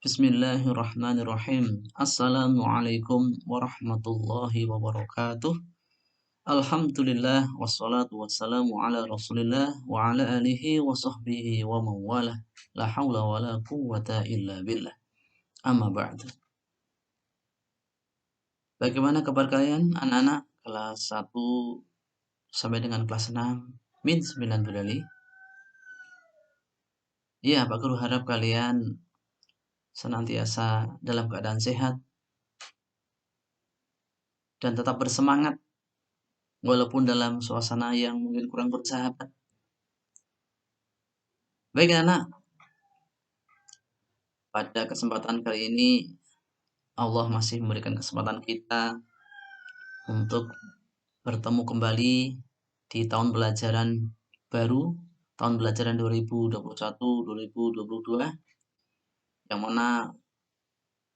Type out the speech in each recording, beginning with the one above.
Bismillahirrahmanirrahim. Assalamualaikum warahmatullahi wabarakatuh. Alhamdulillah wassalatu wassalamu ala Rasulillah wa ala alihi wa sahbihi wa mawalah. La haula wa la quwwata illa billah. Amma ba'du. Bagaimana kabar kalian anak-anak kelas 1 sampai dengan kelas 6 min 9 Bulali? Ya, Pak Guru harap kalian senantiasa dalam keadaan sehat dan tetap bersemangat walaupun dalam suasana yang mungkin kurang bersahabat. Baik anak, pada kesempatan kali ini Allah masih memberikan kesempatan kita untuk bertemu kembali di tahun pelajaran baru, tahun pelajaran 2021-2022, yang mana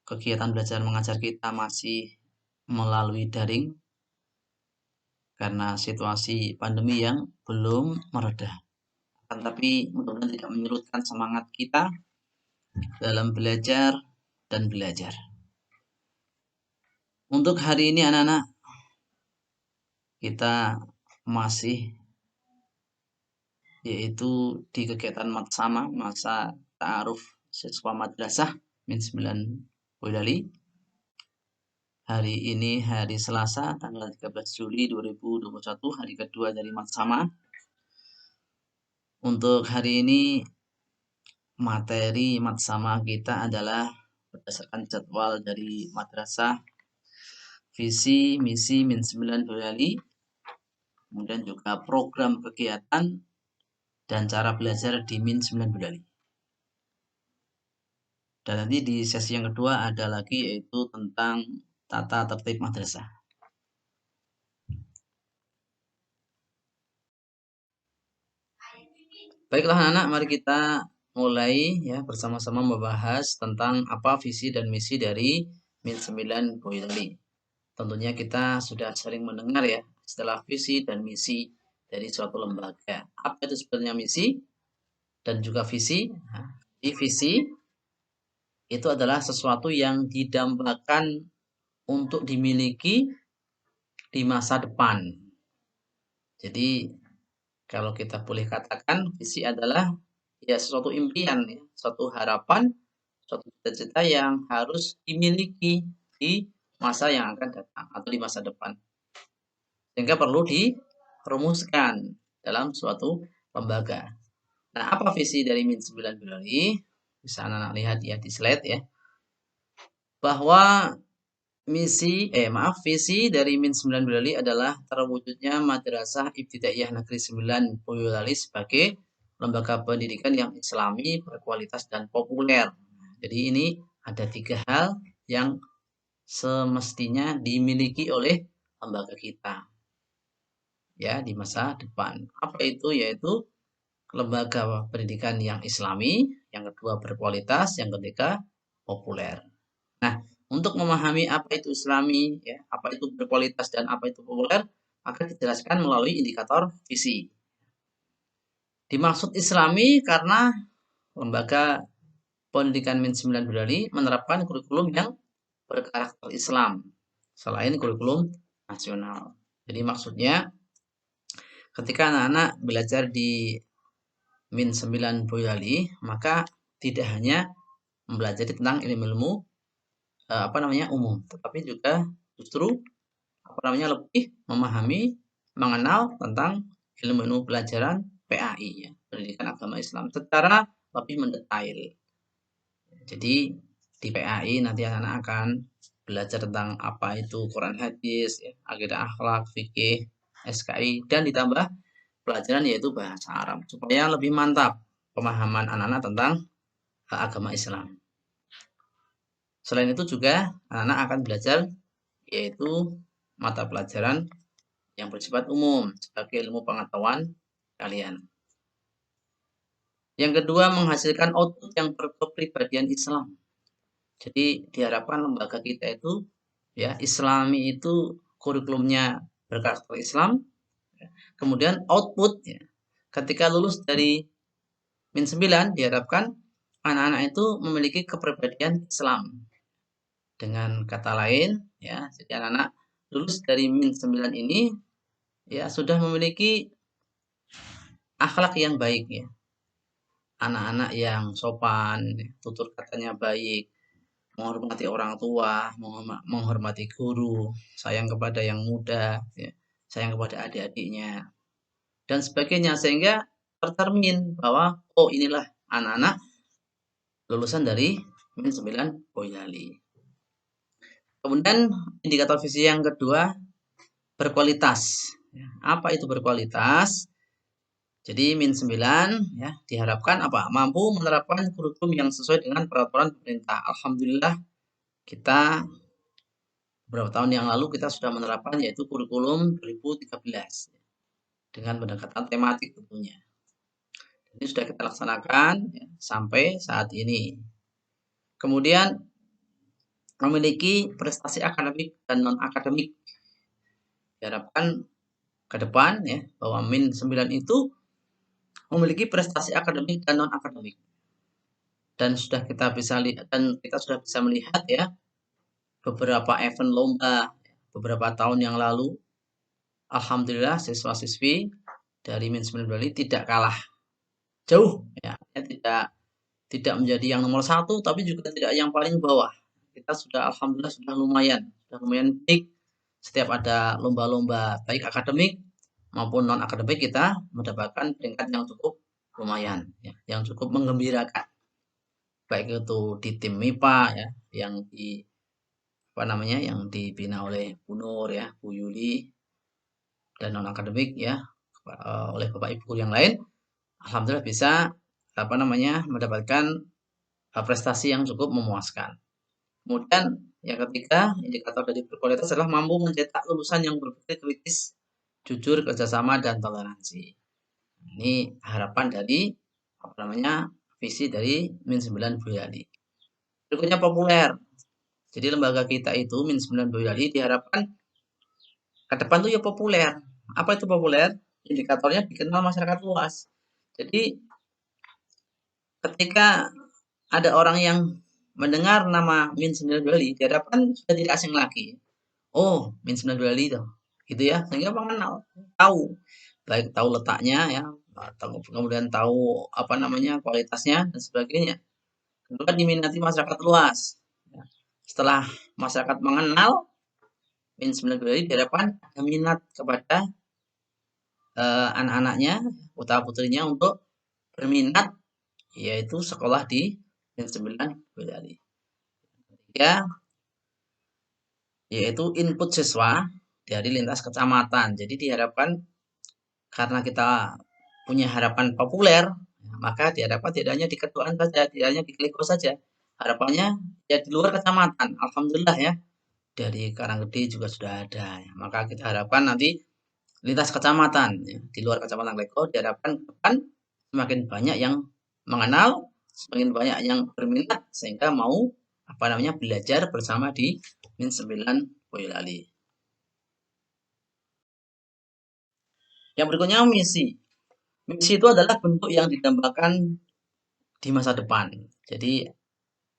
kegiatan belajar mengajar kita masih melalui daring karena situasi pandemi yang belum mereda. Tetapi mudah-mudahan tidak menyurutkan semangat kita dalam belajar dan belajar. Untuk hari ini anak-anak, kita masih yaitu di kegiatan matsama, masa ta'aruf siswa madrasah min 9 Boyolali. Hari ini hari Selasa tanggal 13 Juli 2021, hari kedua dari matsama. Untuk hari ini materi matsama kita adalah berdasarkan jadwal dari madrasah visi misi min 9 Boyolali, kemudian juga program kegiatan dan cara belajar di min 9 Boyolali. Dan nanti di sesi yang kedua ada lagi yaitu tentang tata tertib madrasah. Baiklah anak-anak, mari kita mulai ya bersama-sama membahas tentang apa visi dan misi dari min 9 Boyolali. Tentunya kita sudah sering mendengar ya istilah visi dan misi dari suatu lembaga. Apa itu sebenarnya misi dan juga visi? Nah, di visi itu adalah sesuatu yang didambakan untuk dimiliki di masa depan. Jadi kalau kita boleh katakan visi adalah ya sesuatu impian, ya, suatu harapan, suatu cita-cita yang harus dimiliki di masa yang akan datang atau di masa depan. Sehingga perlu dirumuskan dalam suatu lembaga. Nah, apa visi dari min 9 Boyolali? Bisa anak-anak lihat ya di slide ya. Bahwa visi dari min 9 Boyolali adalah terwujudnya Madrasah Ibtidaiyah Negeri 9 Boyolali sebagai lembaga pendidikan yang islami, berkualitas dan populer. Jadi ini ada 3 hal yang semestinya dimiliki oleh lembaga kita ya di masa depan. Apa itu? Yaitu lembaga pendidikan yang islami, yang kedua berkualitas, yang ketiga populer. Nah, untuk memahami apa itu islami, ya, apa itu berkualitas dan apa itu populer, maka dijelaskan melalui indikator visi. Dimaksud islami karena lembaga pendidikan min 9 Boyolali menerapkan kurikulum yang berkarakter Islam selain kurikulum nasional. Jadi maksudnya ketika anak-anak belajar di min 9 Boyolali, maka tidak hanya mempelajari tentang ilmu-ilmu umum, tetapi juga justru lebih memahami, mengenal tentang ilmu-ilmu pelajaran PAI ya, pendidikan agama Islam secara lebih mendetail. Jadi di PAI nanti anak-anak akan belajar tentang apa itu Quran hadis, ya, akidah akhlak, fikih, SKI, dan ditambah pelajaran yaitu bahasa Arab supaya lebih mantap pemahaman anak-anak tentang agama Islam. Selain itu juga anak-anak akan belajar yaitu mata pelajaran yang bersifat umum sebagai ilmu pengetahuan kalian. Yang kedua, menghasilkan output yang berkepribadian Islam. Jadi diharapkan lembaga kita itu ya Islami itu kurikulumnya berkarakter Islam. Kemudian output ya, ketika lulus dari min 9 diharapkan anak-anak itu memiliki kepribadian Islam. Dengan kata lain, ya, jadi anak-anak lulus dari min 9 ini ya sudah memiliki akhlak yang baik ya. Anak-anak yang sopan, tutur katanya baik, menghormati orang tua, menghormati guru, sayang kepada yang muda, ya, sayang kepada adik-adiknya, dan sebagainya. Sehingga tercermin bahwa, oh inilah anak-anak lulusan dari min 9 Boyolali. Kemudian indikator visi yang kedua, berkualitas. Apa itu berkualitas? Jadi min 9 ya diharapkan apa? Mampu menerapkan kurikulum yang sesuai dengan peraturan pemerintah. Alhamdulillah kita beberapa tahun yang lalu kita sudah menerapkan yaitu kurikulum 2013 dengan pendekatan tematik tentunya. Ini sudah kita laksanakan ya, sampai saat ini. Kemudian memiliki prestasi akademik dan non akademik. Diharapkan ke depan ya bahwa min 9 itu memiliki prestasi akademik dan non akademik. Dan sudah kita bisa lihat dan kita sudah bisa melihat ya beberapa event lomba beberapa tahun yang lalu, alhamdulillah siswa-siswi dari min 9 Bali tidak kalah jauh ya, tidak menjadi yang nomor 1 tapi juga tidak yang paling bawah. Kita sudah alhamdulillah sudah lumayan baik setiap ada lomba-lomba baik akademik maupun non akademik kita mendapatkan peringkat yang cukup lumayan ya, yang cukup menggembirakan. Baik itu di tim MIPA ya yang yang dibina oleh Bu Nur ya, Bu Yuli, dan non akademik ya oleh Bapak Ibu yang lain, alhamdulillah bisa mendapatkan prestasi yang cukup memuaskan. Kemudian yang ketiga, indikator dari berkualitas adalah mampu mencetak lulusan yang berpikir kritis, jujur, kerjasama, dan toleransi. Ini harapan dari visi dari min 9 Boyolali. Berikutnya populer. Jadi lembaga kita itu min 9 Boyolali diharapkan ke depan tuh ya populer. Apa itu populer? Indikatornya dikenal masyarakat luas. Jadi ketika ada orang yang mendengar nama min 9 Boyolali, diharapkan sudah tidak asing lagi. Oh, min 9 Boyolali itu. Gitu ya. Sehingga mengenal, tahu. Baik tahu letaknya ya, kemudian tahu kualitasnya dan sebagainya. Kedua diminati masyarakat luas. Setelah masyarakat mengenal min 9 Boyolali, diharapkan ada minat kepada anak-anaknya, putra-putrinya untuk berminat yaitu sekolah di min 9 Boyolali. Ya, yaitu input siswa dari lintas kecamatan. Jadi diharapkan karena kita punya harapan populer, maka diharapkan tidak hanya di Ketuaan saja, tidak hanya di Kliko saja. Harapannya ya di luar kecamatan. Alhamdulillah ya. Dari Karanggede juga sudah ada. Maka kita harapkan nanti lintas kecamatan ya, di luar kecamatan Kliko diharapkan semakin banyak yang mengenal, semakin banyak yang berminat sehingga mau belajar bersama di min 9 Boyolali. Yang berikutnya misi. Misi itu adalah bentuk yang didambakan di masa depan. Jadi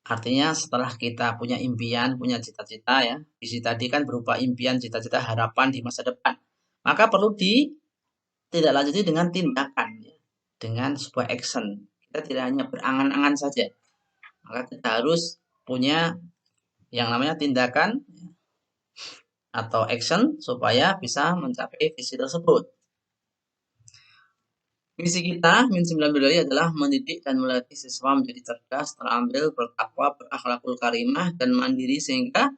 artinya setelah kita punya impian, punya cita-cita ya, visi tadi kan berupa impian, cita-cita, harapan di masa depan. Maka perlu ditindaklanjuti dengan tindakan, ya, dengan sebuah action. Kita tidak hanya berangan-angan saja. Maka kita harus punya yang namanya tindakan atau action supaya bisa mencapai visi tersebut. Misi kita, min 9 Boyolali adalah mendidik dan melatih siswa menjadi cerdas, terampil, bertakwa, berakhlakul karimah, dan mandiri sehingga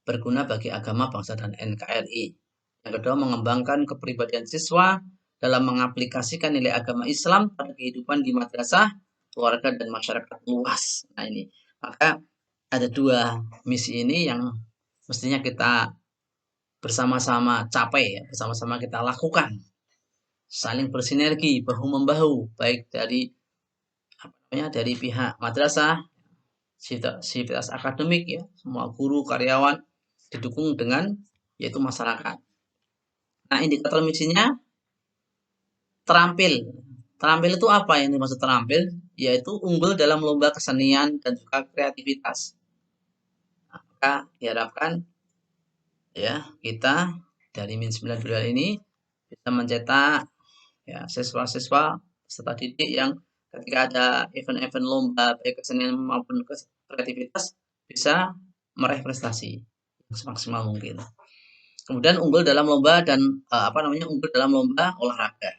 berguna bagi agama, bangsa, dan NKRI. Yang kedua, mengembangkan kepribadian siswa dalam mengaplikasikan nilai agama Islam pada kehidupan di madrasah, keluarga, dan masyarakat luas. Nah ini, maka ada dua misi ini yang mestinya kita bersama-sama capai, ya, bersama-sama kita lakukan. Saling bersinergi, bahu-membahu, baik dari pihak madrasah, sivitas akademik ya, semua guru, karyawan didukung dengan yaitu masyarakat. Nah, indikator misinya terampil. Terampil itu apa yang dimaksud terampil? yaitu unggul dalam lomba kesenian dan juga kreativitas. Nah, maka diharapkan ya kita dari Min 9 ini bisa mencetak ya siswa-siswa peserta didik yang ketika ada event-event lomba baik kesenian maupun kreativitas bisa meraih prestasi semaksimal mungkin. Kemudian unggul dalam lomba dan unggul dalam lomba olahraga.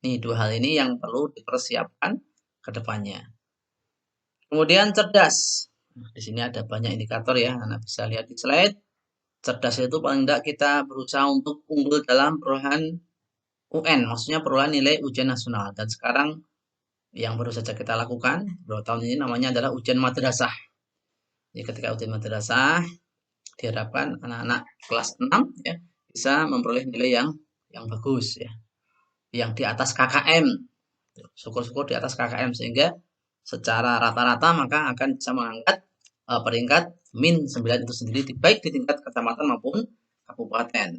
Nih dua hal ini yang perlu dipersiapkan ke depannya. Kemudian cerdas. Nah, di sini ada banyak indikator ya, Anda bisa lihat di slide. Cerdas itu paling tidak kita berusaha untuk unggul dalam perolehan UN, maksudnya perolehan nilai ujian nasional. Dan sekarang yang baru saja kita lakukan beberapa tahun ini namanya adalah ujian madrasah. Jadi ketika ujian madrasah diharapkan anak-anak kelas 6 ya bisa memperoleh nilai yang bagus ya. Yang di atas KKM. Syukur-syukur di atas KKM sehingga secara rata-rata maka akan bisa mengangkat peringkat Min 9 itu sendiri baik di tingkat kecamatan maupun kabupaten.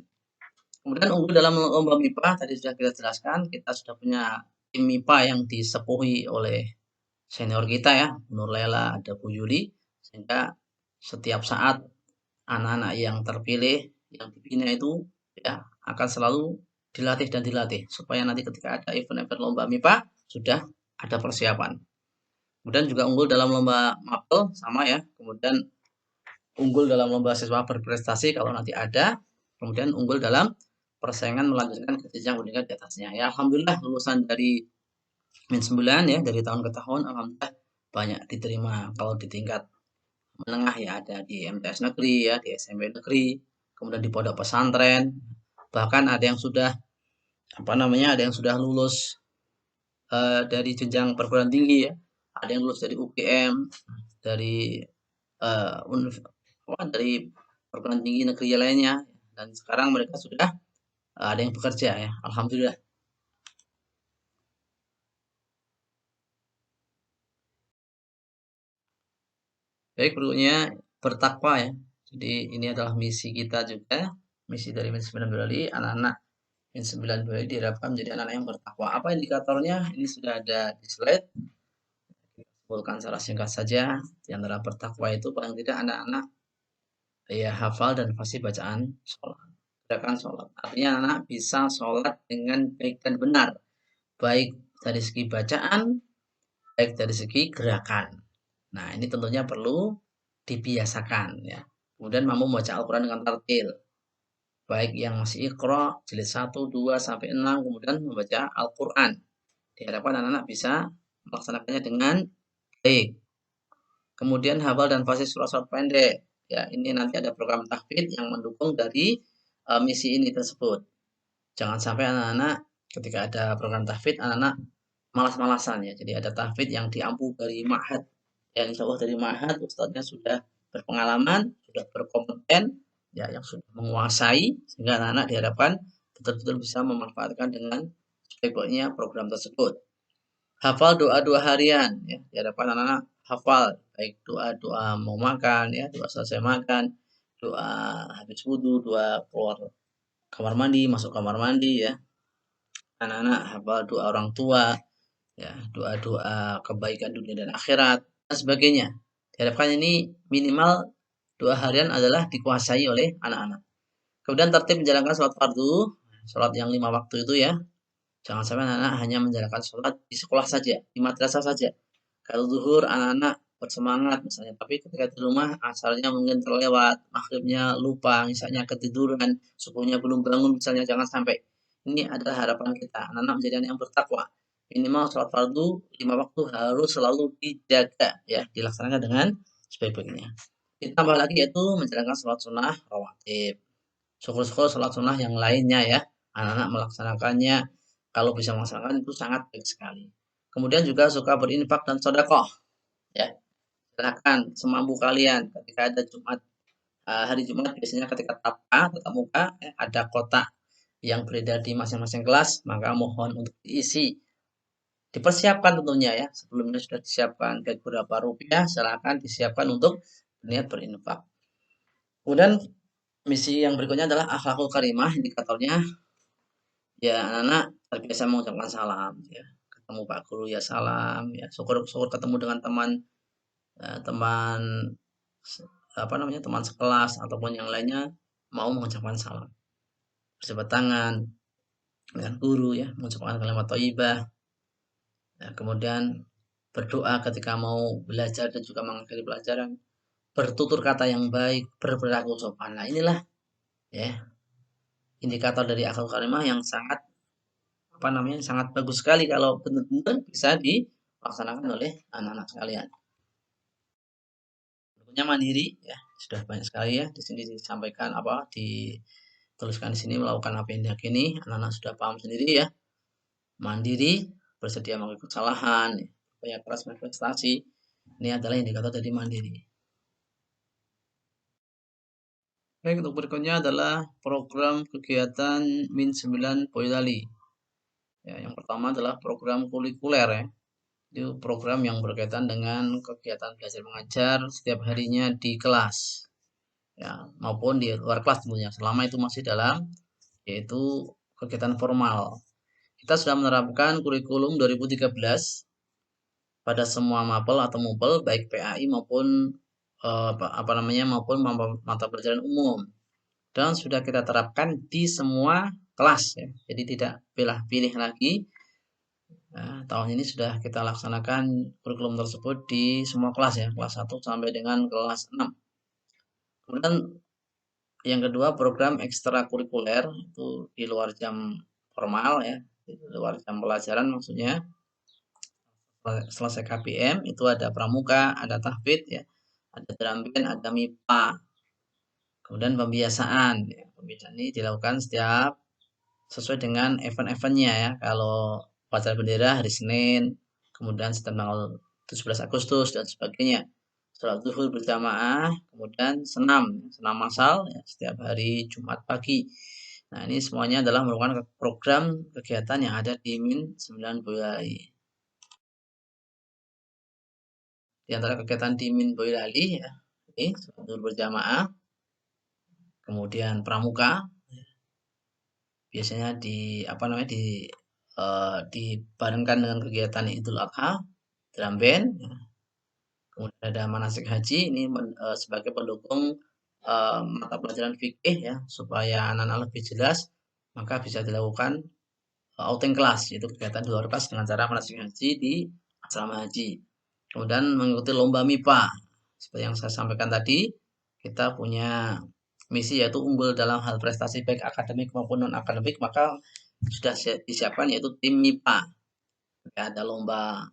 Kemudian unggul dalam lomba MIPA tadi sudah kita jelaskan, kita sudah punya tim MIPA yang disepuhi oleh senior kita ya, Nur Lela, ada Bu Yuli, sehingga setiap saat anak-anak yang terpilih, yang dibina itu ya akan selalu dilatih dan dilatih supaya nanti ketika ada event-event lomba MIPA sudah ada persiapan. Kemudian juga unggul dalam lomba mapel sama ya. Kemudian unggul dalam lomba siswa berprestasi kalau nanti ada. Kemudian unggul dalam persaingan melanjutkan ke jenjang pendidikan di atasnya. Ya alhamdulillah lulusan dari Min 9 ya dari tahun ke tahun alhamdulillah banyak diterima. Kalau di tingkat menengah ya ada di MTS negeri ya, di SMP negeri, kemudian di pondok pesantren. Bahkan ada yang sudah ada yang sudah lulus dari jenjang perguruan tinggi ya. Ada yang lulus dari UGM, dari dari perguruan tinggi negeri lainnya dan sekarang mereka sudah ada yang bekerja ya. Alhamdulillah. Baik, berikutnya bertakwa ya. Jadi ini adalah misi kita juga, misi dari Min 9 Bali, anak-anak Min 9 Bali diharapkan menjadi anak-anak yang bertakwa. Apa indikatornya? Ini sudah ada di slide. Simpulkan secara singkat saja, di antara bertakwa itu paling tidak anak-anak ya hafal dan fasih bacaan sholat. Gerakan sholat. Artinya anak bisa sholat dengan baik dan benar. Baik dari segi bacaan, baik dari segi gerakan. Nah, ini tentunya perlu dibiasakan ya. Kemudian mampu membaca Al-Quran dengan tartil. Baik yang masih Iqra, jilid 1, 2, sampai 6, kemudian membaca Al-Quran. Diharapkan anak-anak bisa melaksanakannya dengan baik. Kemudian hafal dan fasih surat-surat pendek. Ya, ini nanti ada program tahfidz yang mendukung dari misi ini tersebut. Jangan sampai anak-anak ketika ada program tahfidz, anak-anak malas-malasan ya. Jadi ada tahfidz yang diampu dari ma'had. Ya, insya Allah dari ma'had ustadznya sudah berpengalaman, sudah berkompeten, ya yang sudah menguasai sehingga anak-anak diharapkan betul-betul bisa memanfaatkan dengan sebaik-baiknya program tersebut. Hafal doa-doa harian ya, diharapkan anak-anak hafal baik doa-doa mau makan ya, doa selesai makan, doa habis wudhu, doa keluar kamar mandi, masuk kamar mandi ya. Anak-anak hafal doa orang tua, ya, doa-doa kebaikan dunia dan akhirat dan sebagainya. Diharapkan ini minimal doa harian adalah dikuasai oleh anak-anak. Kemudian tertib menjalankan sholat fardu, sholat yang 5 waktu itu ya. Jangan sampai anak-anak hanya menjalankan sholat di sekolah saja, di madrasah saja. Kalau zuhur anak-anak bersemangat misalnya, tapi ketika di rumah asalnya mungkin terlewat, maghribnya lupa, misalnya ketiduran, subuhnya belum bangun misalnya, jangan sampai. Ini adalah harapan kita, anak-anak menjadi anak yang bertakwa. Minimal sholat fardu 5 waktu harus selalu dijaga ya, dilaksanakan dengan sebaik-baiknya. Ditambah lagi yaitu menjalankan sholat sunnah rawatib. Syukur-syukur sholat sunnah yang lainnya ya, anak-anak melaksanakannya, kalau bisa melaksanakan itu sangat baik sekali. Kemudian juga suka berinfak dan sedekah ya. Silakan semampu kalian ketika ada Jumat hari Jumat biasanya ketika tatap muka ya, ada kotak yang beredar di masing-masing kelas, maka mohon untuk diisi. Dipersiapkan tentunya ya, sebelumnya sudah disiapkan baik berapa rupiah, silakan disiapkan untuk niat berinfak. Kemudian misi yang berikutnya adalah akhlakul karimah, indikatornya ya anak-anak terbiasa mengucapkan salam ya. ketemu Pak Guru ya salam, ya syukur-syukur ketemu dengan teman teman apa namanya teman sekelas ataupun yang lainnya mau mengucapkan salam, berjabat tangan dengan guru ya, mengucapkan kalimat thayyibah, ya, kemudian berdoa ketika mau belajar dan juga mengakhiri pelajaran, bertutur kata yang baik, berperilaku sopan. Nah, inilah ya indikator dari akhlak karimah yang sangat apa namanya sangat bagus sekali kalau benar-benar bisa dilaksanakan oleh anak-anak sekalian. Berikutnya mandiri ya, sudah banyak sekali ya di sini disampaikan apa dituliskan di sini melakukan apa yang diyakini, anak-anak sudah paham sendiri ya. Mandiri, bersedia mengikut kesalahan, upaya keras berprestasi. Ini adalah indikator dari mandiri. Baik, untuk berikutnya adalah program kegiatan Min 9 Boyolali. Ya, yang pertama adalah program kulikuler ya. Itu program yang berkaitan dengan kegiatan belajar mengajar setiap harinya di kelas. Ya, maupun di luar kelas tentunya. Selama itu masih dalam yaitu kegiatan formal. Kita sudah menerapkan kurikulum 2013 pada semua mapel atau mupel baik PAI maupun apa namanya maupun mata pelajaran umum. Dan sudah kita terapkan di semua kelas ya. Jadi tidak pilih lagi. Nah, tahun ini sudah kita laksanakan kurikulum tersebut di semua kelas ya, kelas 1 sampai dengan kelas 6. Kemudian yang kedua program ekstrakurikuler itu di luar jam formal ya, di luar jam pelajaran maksudnya. Selesai KPM itu ada pramuka, ada tahfidz ya, ada drum band, ada MIPA. Kemudian pembiasaan ya. Pembiasaan ini dilakukan setiap sesuai dengan event-eventnya ya. Kalau upacara bendera hari Senin, kemudian tanggal 17 Agustus dan sebagainya. Sholat zuhur berjamaah, kemudian senam massal ya, setiap hari Jumat pagi. Nah, ini semuanya adalah merupakan program kegiatan yang ada di Min 9 Boyolali. Di antara kegiatan di Min Boyolali ya, ini sholat zuhur berjamaah, kemudian pramuka, biasanya apa namanya dibarengkan dengan kegiatan Idul Adha, drum band, ya. Kemudian ada manasik haji ini sebagai pendukung mata pelajaran fikih ya supaya anak-anak lebih jelas maka bisa dilakukan outing kelas yaitu kegiatan di luar kelas dengan cara manasik haji di asrama haji. Kemudian mengikuti lomba MIPA seperti yang saya sampaikan tadi, kita punya misi yaitu unggul dalam hal prestasi baik akademik maupun non akademik, maka sudah disiapkan yaitu tim MIPA. Ada lomba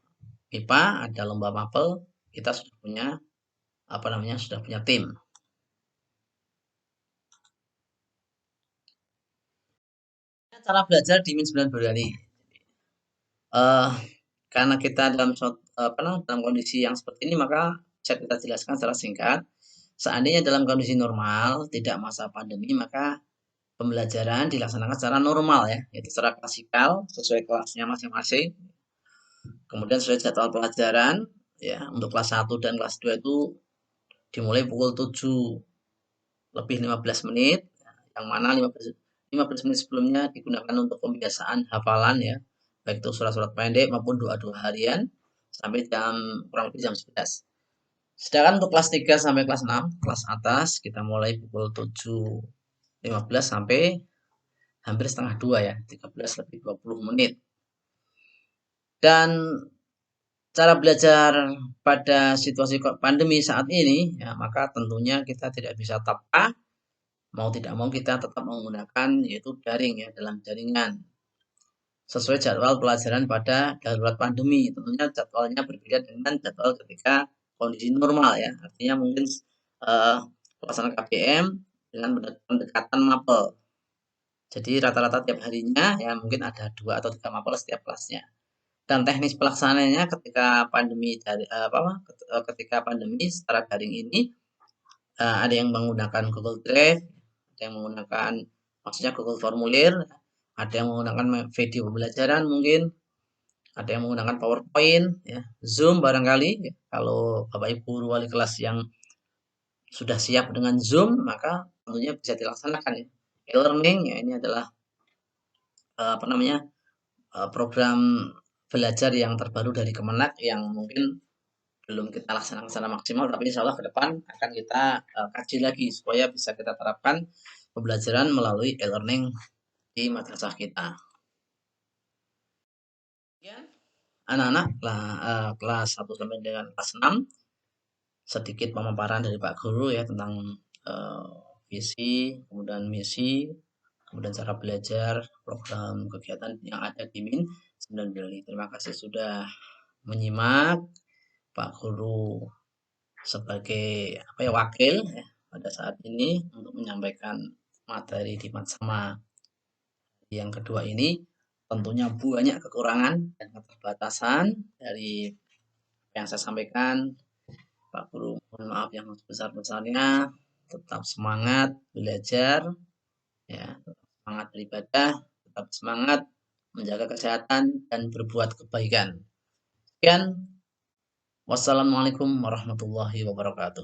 MIPA, ada lomba mapel, kita sudah punya apa namanya sudah punya tim. Cara belajar di Min 9 Boyolali. Karena kita dalam kondisi yang seperti ini, maka bisa kita jelaskan secara singkat. Seandainya dalam kondisi normal, tidak masa pandemi, maka pembelajaran dilaksanakan secara normal ya, yaitu secara klasikal sesuai kelasnya masing-masing. Kemudian sesuai jadwal pelajaran ya, untuk kelas 1 dan kelas 2 itu dimulai pukul 7 lebih 15 menit, yang mana 15 menit sebelumnya digunakan untuk pembiasaan hafalan ya, baik itu surat-surat pendek maupun doa-doa harian sampai kurang lebih jam 11. Sedangkan untuk kelas 3 sampai kelas 6, kelas atas kita mulai pukul 7.15 sampai hampir setengah 2 ya, 13 lebih 20 menit. Dan cara belajar pada situasi pandemi saat ini ya, maka tentunya kita tidak bisa tatap, mau tidak mau kita tetap menggunakan yaitu daring ya, dalam jaringan sesuai jadwal pelajaran pada darurat pandemi. Tentunya jadwalnya berbeda dengan jadwal ketika kondisi normal ya, artinya mungkin pelaksanaan KPM dengan pendekatan mapel. Jadi rata-rata tiap harinya ya mungkin ada 2 atau 3 mapel setiap kelasnya. Dan teknis pelaksanaannya ketika pandemi ketika pandemi secara daring ini ada yang menggunakan Google Drive, ada yang menggunakan maksudnya Google Formulir, ada yang menggunakan video pembelajaran mungkin, ada yang menggunakan PowerPoint, ya, Zoom barangkali. Ya. Kalau Bapak Ibu guru wali kelas yang sudah siap dengan Zoom, maka tentunya bisa dilaksanakan ya. E-learning ya ini adalah apa namanya program belajar yang terbaru dari Kemenak yang mungkin belum kita laksanakan secara maksimal, tapi insya Allah ke depan akan kita kaji lagi supaya bisa kita terapkan pembelajaran melalui e-learning di madrasah kita. Kemudian anak-anak kelas 1 sampai dengan kelas 6 sedikit pemaparan dari Pak Guru ya tentang visi, kemudian misi, kemudian cara belajar, program kegiatan yang ada di Min 9 Brili. Terima kasih sudah menyimak. Pak Guru sebagai wakil ya, pada saat ini untuk menyampaikan materi di Matsama yang kedua ini tentunya banyak kekurangan dan keterbatasan dari yang saya sampaikan. Pak Guru mohon maaf yang sebesar-besarnya, tetap semangat belajar ya, tetap semangat beribadah, tetap semangat menjaga kesehatan dan berbuat kebaikan. Sekian, wassalamualaikum warahmatullahi wabarakatuh.